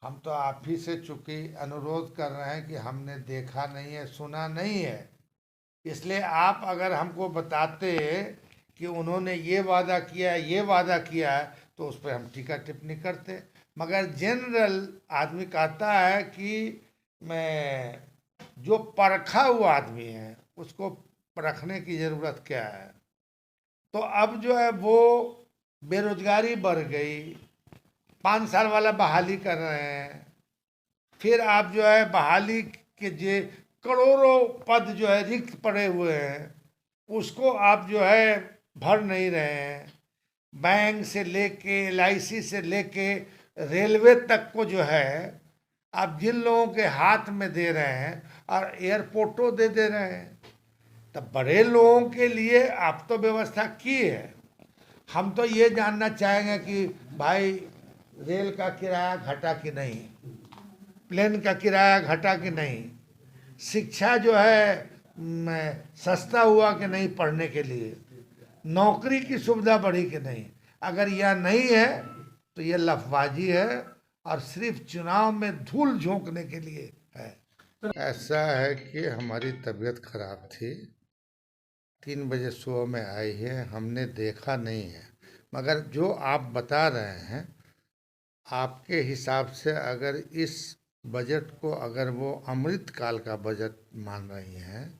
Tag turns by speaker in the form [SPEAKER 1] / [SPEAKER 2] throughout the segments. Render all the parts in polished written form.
[SPEAKER 1] हम तो आप ही से चूंकि अनुरोध कर रहे हैं कि हमने देखा नहीं है, सुना नहीं है, इसलिए आप अगर हमको बताते कि उन्होंने ये वादा किया है, ये वादा किया है, तो उस पर हम टीका टिप्पणी करते। मगर जनरल आदमी कहता है कि मैं जो परखा हुआ आदमी है उसको परखने की ज़रूरत क्या है। तो अब जो है वो बेरोजगारी बढ़ गई, 5 साल वाला बहाली कर रहे हैं, फिर आप जो है बहाली के जे करोड़ों पद जो है रिक्त पड़े हुए हैं उसको आप जो है भर नहीं रहे हैं। बैंक से लेके एलआईसी से लेके रेलवे तक को जो है आप जिन लोगों के हाथ में दे रहे हैं और एयरपोर्टों दे रहे हैं, तब बड़े लोगों के लिए आप तो व्यवस्था की है। हम तो ये जानना चाहेंगे कि भाई रेल का किराया घटा कि नहीं, प्लेन का किराया घटा कि नहीं, शिक्षा जो है सस्ता हुआ कि नहीं पढ़ने के लिए, नौकरी की सुविधा बढ़ी कि नहीं। अगर यह नहीं है तो यह लफबाजी है और सिर्फ चुनाव में धूल झोंकने के लिए है। ऐसा है कि हमारी तबीयत खराब थी, 3 बजे सुबह में आई है, हमने देखा नहीं है। मगर जो आप बता रहे हैं, आपके हिसाब से अगर इस बजट को अगर वो अमृत काल का बजट मान रही हैं,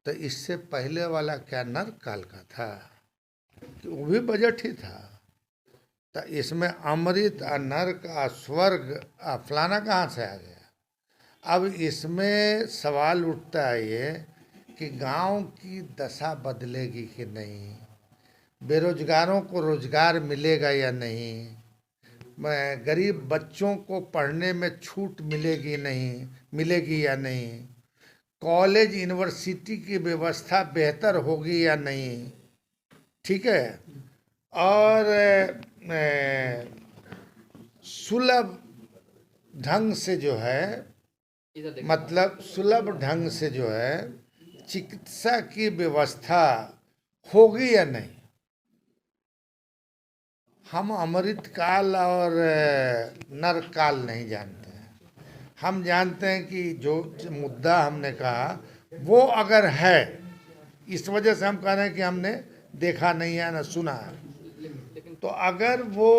[SPEAKER 1] तो इससे पहले वाला क्या नर्क काल का था कि वो भी बजट ही था। तो इसमें अमृत और नर्क और स्वर्ग और फलाना कहाँ से आ गया। अब इसमें सवाल उठता है ये कि गांव की दशा बदलेगी कि नहीं, बेरोजगारों को रोजगार मिलेगा या नहीं, गरीब बच्चों को पढ़ने में छूट मिलेगी या नहीं, कॉलेज यूनिवर्सिटी की व्यवस्था बेहतर होगी या नहीं, ठीक है। और सुलभ ढंग से जो है, मतलब सुलभ ढंग से जो है चिकित्सा की व्यवस्था होगी या नहीं। हम अमृत काल और नरक काल नहीं जानते हैं। हम जानते हैं कि जो मुद्दा हमने कहा वो अगर है, इस वजह से हम कह रहे हैं कि हमने देखा नहीं है ना सुना है। तो अगर वो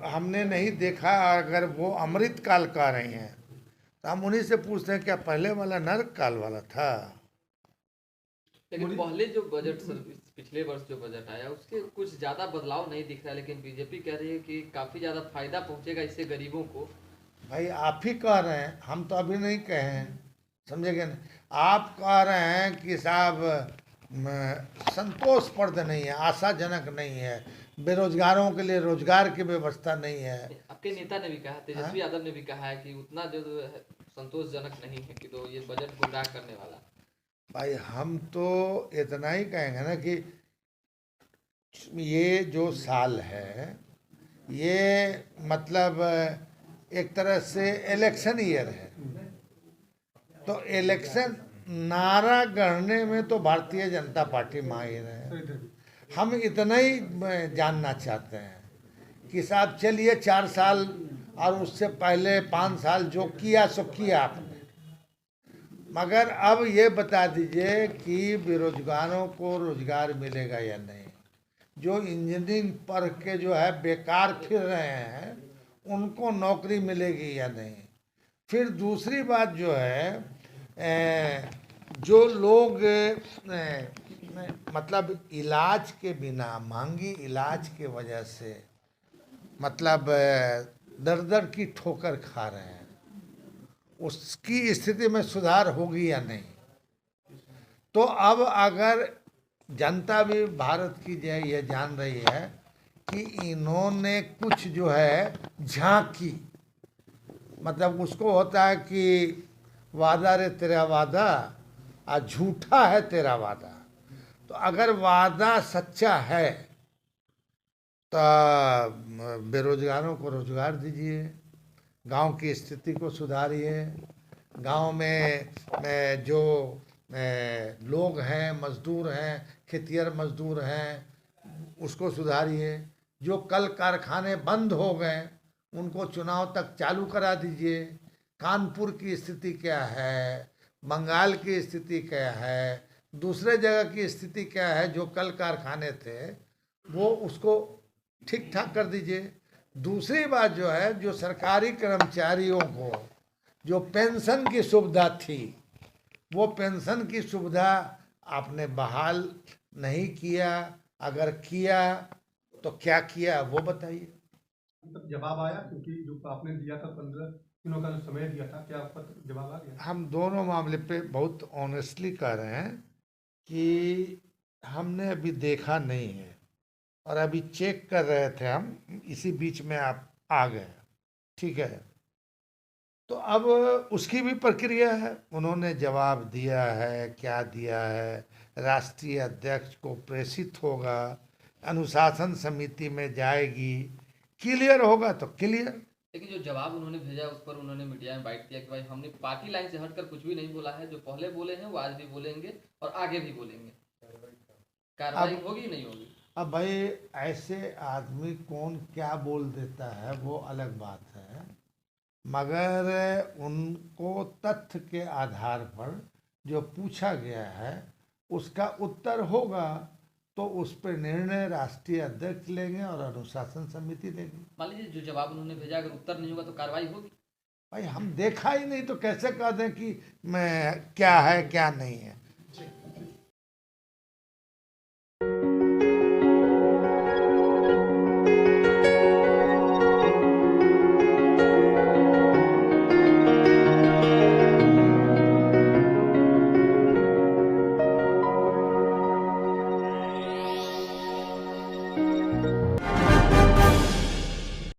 [SPEAKER 1] हमने नहीं देखा, अगर वो अमृत काल कह रही हैं, तो हम उन्हीं से पूछते हैं क्या पहले वाला नरक काल वाला था।
[SPEAKER 2] लेकिन पहले जो बजट सर, पिछले वर्ष जो बजट आया उसके कुछ ज्यादा बदलाव नहीं दिख रहा है, लेकिन बीजेपी कह रही है कि काफी ज्यादा फायदा पहुंचेगा इससे गरीबों को।
[SPEAKER 1] भाई आप ही कह रहे हैं, हम तो अभी नहीं कहे हैं, समझेंगे नहीं। आप कह रहे हैं कि साहब संतोषप्रद नहीं है, आशाजनक नहीं है, बेरोजगारों के लिए रोजगार की व्यवस्था नहीं है।
[SPEAKER 2] आपके नेता ने भी कहा, तेजस्वी यादव ने भी कहा है कि उतना जो है संतोषजनक नहीं है, कि तो ये बजट गुमराह करने वाला।
[SPEAKER 1] भाई हम तो इतना ही कहेंगे ना कि ये जो साल है ये मतलब एक तरह से इलेक्शन ईयर है। तो इलेक्शन नारा गढ़ने में तो भारतीय जनता पार्टी माहिर है। हम इतना ही जानना चाहते हैं कि साहब चलिए 4 साल और उससे पहले 5 साल जो किया सो किया आपने, मगर अब ये बता दीजिए कि बेरोजगारों को रोजगार मिलेगा या नहीं। जो इंजीनियरिंग पढ़ के जो है बेकार फिर रहे हैं उनको नौकरी मिलेगी या नहीं। फिर दूसरी बात जो है जो लोग मतलब इलाज के बिना, महंगी इलाज के वजह से मतलब दर दर की ठोकर खा रहे हैं, उसकी स्थिति में सुधार होगी या नहीं। तो अब अगर जनता भी भारत की जो है ये जान रही है कि इन्होंने कुछ जो है झांकी, मतलब उसको होता है कि वादा रे तेरा वादा और झूठा है तेरा वादा। तो अगर वादा सच्चा है तो बेरोजगारों को रोजगार दीजिए, गांव की स्थिति को सुधारिए, गांव में जो लोग हैं, मजदूर हैं, खेतिहर मजदूर हैं, उसको सुधारिए। जो कल कारखाने बंद हो गए उनको चुनाव तक चालू करा दीजिए। कानपुर की स्थिति क्या है, बंगाल की स्थिति क्या है, दूसरे जगह की स्थिति क्या है, जो कल कारखाने थे वो उसको ठीक ठाक कर दीजिए। दूसरी बात जो है, जो सरकारी कर्मचारियों को जो पेंशन की सुविधा थी, वो पेंशन की सुविधा आपने बहाल नहीं किया। अगर किया तो क्या किया वो बताइए।
[SPEAKER 3] मतलब जवाब आया, क्योंकि जो आपने दिया था 15 दिनों का जो समय दिया था, क्या आपका जवाब आ गया?
[SPEAKER 1] हम दोनों मामले पे बहुत ऑनेस्टली कह रहे हैं कि हमने अभी देखा नहीं है और अभी चेक कर रहे थे हम, इसी बीच में आप आ गए। ठीक है, तो अब उसकी भी प्रक्रिया है, उन्होंने जवाब दिया है, क्या दिया है, राष्ट्रीय अध्यक्ष को प्रेषित होगा, अनुशासन समिति में जाएगी, क्लियर होगा तो क्लियर।
[SPEAKER 2] लेकिन जो जवाब उन्होंने भेजा उस पर उन्होंने मीडिया में बाइट किया कि भाई हमने पार्टी लाइन से हटकर कुछ भी नहीं बोला है, जो पहले बोले हैं वो आज भी बोलेंगे और आगे भी बोलेंगे। कार्रवाई होगी नहीं होगी।
[SPEAKER 1] अब भाई ऐसे आदमी कौन क्या बोल देता है वो अलग बात है, मगर उनको तथ्य के आधार पर जो पूछा गया है उसका उत्तर होगा, तो उस पर निर्णय राष्ट्रीय अध्यक्ष लेंगे और अनुशासन समिति लेगी।
[SPEAKER 2] मान लीजिए जो जवाब उन्होंने भेजा अगर उत्तर नहीं होगा तो कार्रवाई होगी।
[SPEAKER 1] भाई हम देखा ही नहीं तो कैसे कह दें कि मैं क्या है क्या नहीं है।